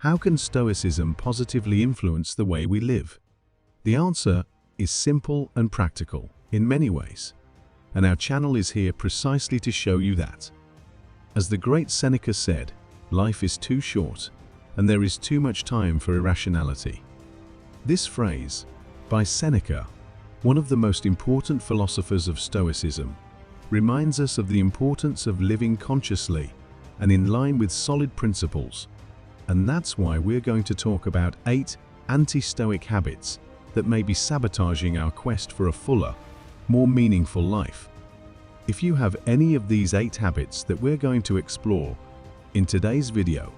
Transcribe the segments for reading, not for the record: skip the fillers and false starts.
How can Stoicism positively influence the way we live? The answer is simple and practical in many ways, and our channel is here precisely to show you that. As the great Seneca said, life is too short, and there is too much time for irrationality. This phrase, by Seneca, one of the most important philosophers of Stoicism, reminds us of the importance of living consciously and in line with solid principles. And that's why we're going to talk about 8 anti-Stoic habits that may be sabotaging our quest for a fuller, more meaningful life. If you have any of these 8 habits that we're going to explore in today's video,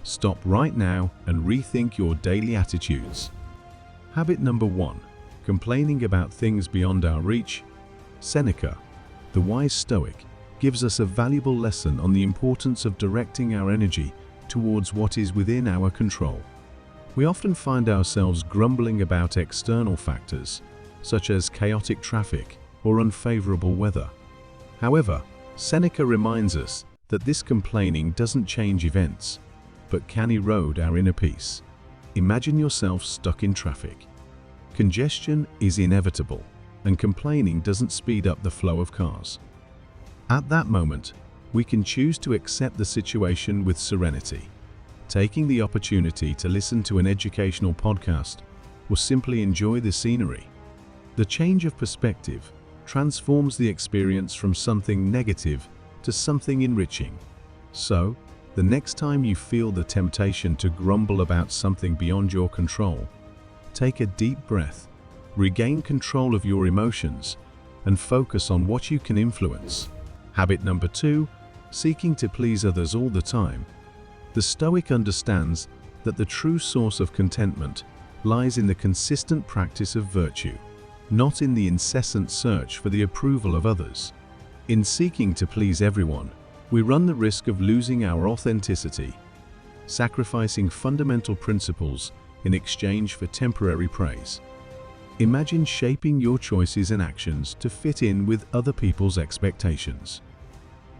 stop right now and rethink your daily attitudes. Habit number 1. Complaining about things beyond our reach. Seneca, the wise Stoic, gives us a valuable lesson on the importance of directing our energy towards what is within our control. We often find ourselves grumbling about external factors, such as chaotic traffic or unfavorable weather. However, Seneca reminds us that this complaining doesn't change events, but can erode our inner peace. Imagine yourself stuck in traffic. Congestion is inevitable, and complaining doesn't speed up the flow of cars. At that moment, we can choose to accept the situation with serenity, taking the opportunity to listen to an educational podcast or simply enjoy the scenery. The change of perspective transforms the experience from something negative to something enriching. So, the next time you feel the temptation to grumble about something beyond your control, take a deep breath, regain control of your emotions, and focus on what you can influence. Habit number 2. Seeking to please others all the time. The Stoic understands that the true source of contentment lies in the consistent practice of virtue, not in the incessant search for the approval of others. In seeking to please everyone, we run the risk of losing our authenticity, sacrificing fundamental principles in exchange for temporary praise. Imagine shaping your choices and actions to fit in with other people's expectations.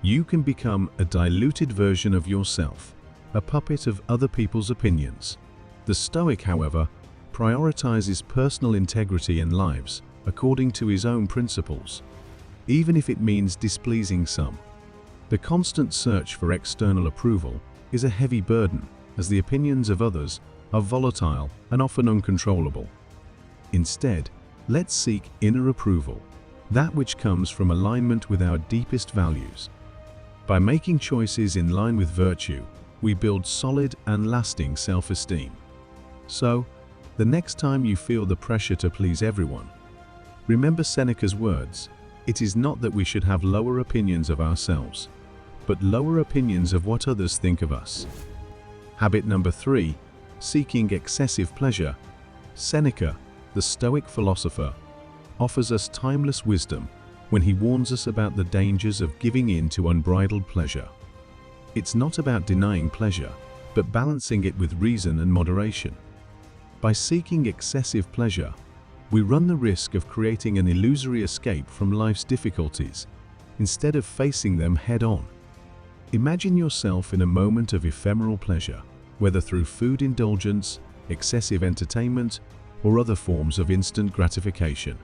You can become a diluted version of yourself, a puppet of other people's opinions. The Stoic, however, prioritizes personal integrity and lives according to his own principles, even if it means displeasing some. The constant search for external approval is a heavy burden, as the opinions of others are volatile and often uncontrollable. Instead, let's seek inner approval, that which comes from alignment with our deepest values. By making choices in line with virtue, we build solid and lasting self-esteem. So, the next time you feel the pressure to please everyone, remember Seneca's words: it is not that we should have lower opinions of ourselves, but lower opinions of what others think of us. Habit number 3. Seeking excessive pleasure. Seneca, the Stoic philosopher, offers us timeless wisdom when he warns us about the dangers of giving in to unbridled pleasure. It's not about denying pleasure, but balancing it with reason and moderation. By seeking excessive pleasure, we run the risk of creating an illusory escape from life's difficulties, instead of facing them head-on. Imagine yourself in a moment of ephemeral pleasure, whether through food indulgence, excessive entertainment, or other forms of instant gratification.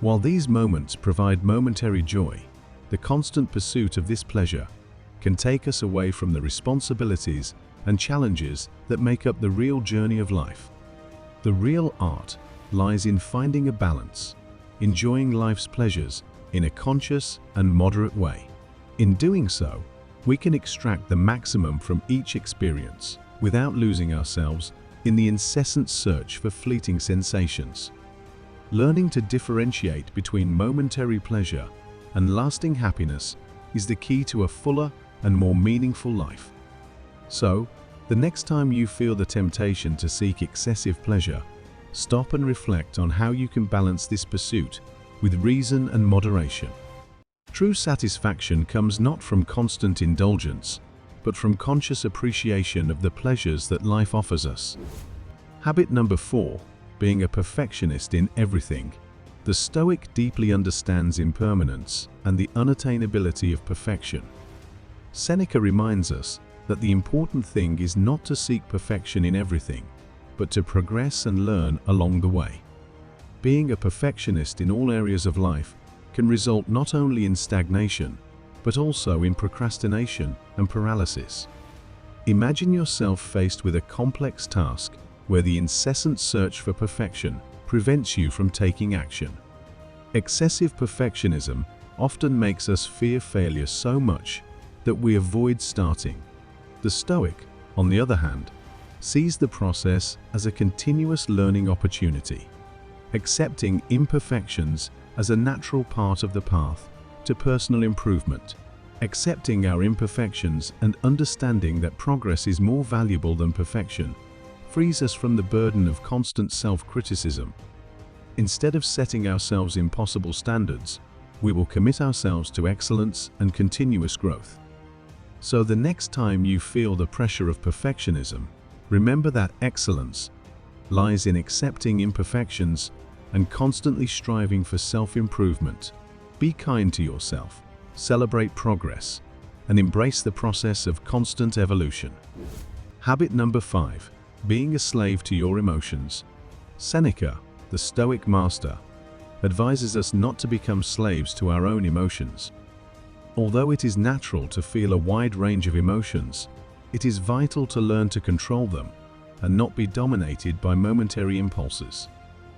While these moments provide momentary joy, the constant pursuit of this pleasure can take us away from the responsibilities and challenges that make up the real journey of life. The real art lies in finding a balance, enjoying life's pleasures in a conscious and moderate way. In doing so, we can extract the maximum from each experience without losing ourselves in the incessant search for fleeting sensations. Learning to differentiate between momentary pleasure and lasting happiness is the key to a fuller and more meaningful life. So, the next time you feel the temptation to seek excessive pleasure, stop and reflect on how you can balance this pursuit with reason and moderation. True satisfaction comes not from constant indulgence, but from conscious appreciation of the pleasures that life offers us. Habit number 4. Being a perfectionist in everything. The Stoic deeply understands impermanence and the unattainability of perfection. Seneca reminds us that the important thing is not to seek perfection in everything, but to progress and learn along the way. Being a perfectionist in all areas of life can result not only in stagnation, but also in procrastination and paralysis. Imagine yourself faced with a complex task where the incessant search for perfection prevents you from taking action. Excessive perfectionism often makes us fear failure so much that we avoid starting. The Stoic, on the other hand, sees the process as a continuous learning opportunity, accepting imperfections as a natural part of the path to personal improvement. Accepting our imperfections and understanding that progress is more valuable than perfection frees us from the burden of constant self-criticism. Instead of setting ourselves impossible standards, we will commit ourselves to excellence and continuous growth. So the next time you feel the pressure of perfectionism, remember that excellence lies in accepting imperfections and constantly striving for self-improvement. Be kind to yourself, celebrate progress, and embrace the process of constant evolution. Habit number 5. Being a slave to your emotions. Seneca, the Stoic master, advises us not to become slaves to our own emotions. Although it is natural to feel a wide range of emotions, it is vital to learn to control them and not be dominated by momentary impulses.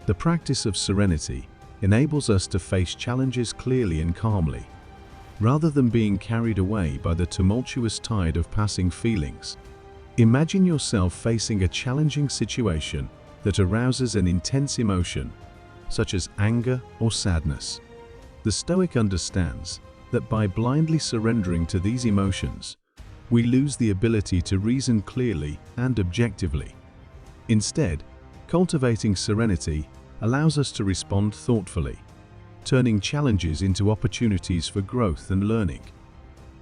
The practice of serenity enables us to face challenges clearly and calmly, rather than being carried away by the tumultuous tide of passing feelings. Imagine yourself facing a challenging situation that arouses an intense emotion, such as anger or sadness. The Stoic understands that by blindly surrendering to these emotions, we lose the ability to reason clearly and objectively. Instead, cultivating serenity allows us to respond thoughtfully, turning challenges into opportunities for growth and learning.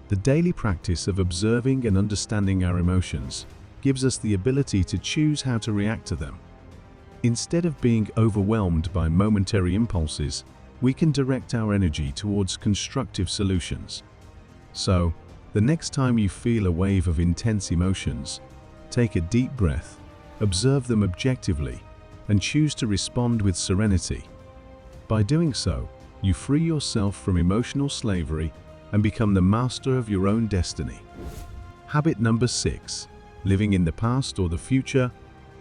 The daily practice of observing and understanding our emotions gives us the ability to choose how to react to them. Instead of being overwhelmed by momentary impulses, we can direct our energy towards constructive solutions. So, the next time you feel a wave of intense emotions, take a deep breath, observe them objectively, and choose to respond with serenity. By doing so, you free yourself from emotional slavery and become the master of your own destiny. Habit number 6. Living in the past or the future.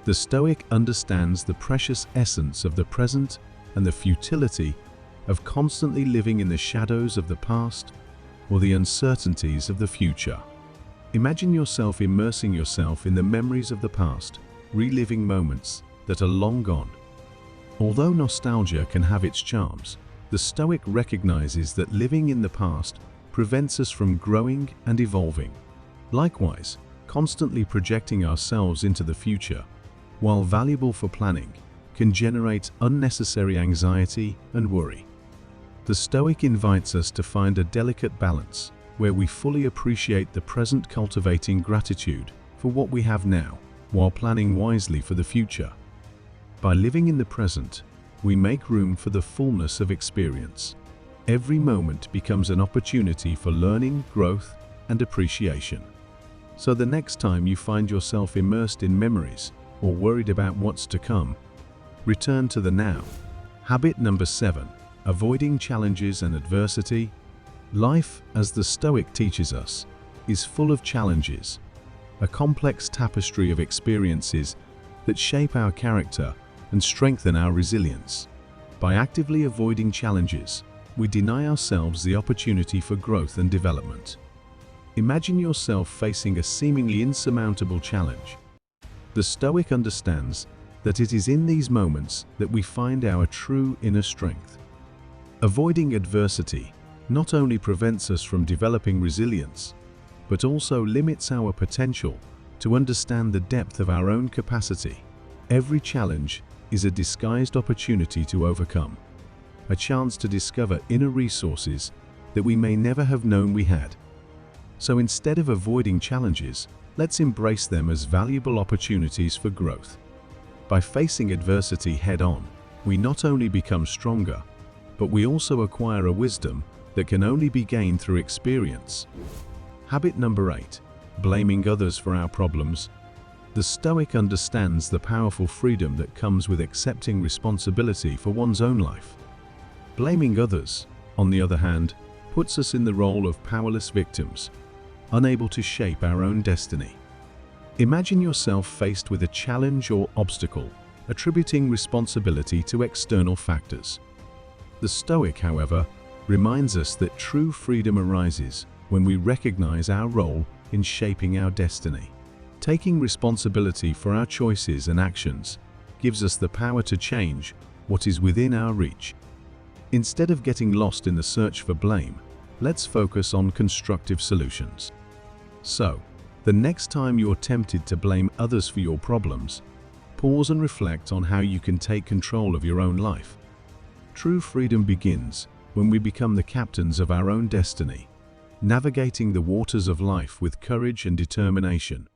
The Stoic understands the precious essence of the present and the futility of constantly living in the shadows of the past or the uncertainties of the future. Imagine yourself immersing yourself in the memories of the past, reliving moments that are long gone. Although nostalgia can have its charms, the Stoic recognizes that living in the past prevents us from growing and evolving. Likewise, constantly projecting ourselves into the future, while valuable for planning, can generate unnecessary anxiety and worry. The Stoic invites us to find a delicate balance where we fully appreciate the present, cultivating gratitude for what we have now, while planning wisely for the future. By living in the present, we make room for the fullness of experience. Every moment becomes an opportunity for learning, growth, and appreciation. So the next time you find yourself immersed in memories or worried about what's to come, return to the now. Habit number 7. Avoiding challenges and adversity. Life, as the Stoic teaches us, is full of challenges, a complex tapestry of experiences that shape our character and strengthen our resilience. By actively avoiding challenges, we deny ourselves the opportunity for growth and development. Imagine yourself facing a seemingly insurmountable challenge. The Stoic understands that it is in these moments that we find our true inner strength. Avoiding adversity not only prevents us from developing resilience, but also limits our potential to understand the depth of our own capacity. Every challenge is a disguised opportunity to overcome, a chance to discover inner resources that we may never have known we had. So instead of avoiding challenges, let's embrace them as valuable opportunities for growth. By facing adversity head-on, we not only become stronger, but we also acquire a wisdom that can only be gained through experience. Habit number 8. blaming others for our problems, the Stoic understands the powerful freedom that comes with accepting responsibility for one's own life. Blaming others, on the other hand, puts us in the role of powerless victims, unable to shape our own destiny. Imagine yourself faced with a challenge or obstacle, attributing responsibility to external factors. The Stoic, however, reminds us that true freedom arises when we recognize our role in shaping our destiny. Taking responsibility for our choices and actions gives us the power to change what is within our reach. Instead of getting lost in the search for blame, let's focus on constructive solutions. So, the next time you're tempted to blame others for your problems, pause and reflect on how you can take control of your own life. True freedom begins when we become the captains of our own destiny, navigating the waters of life with courage and determination.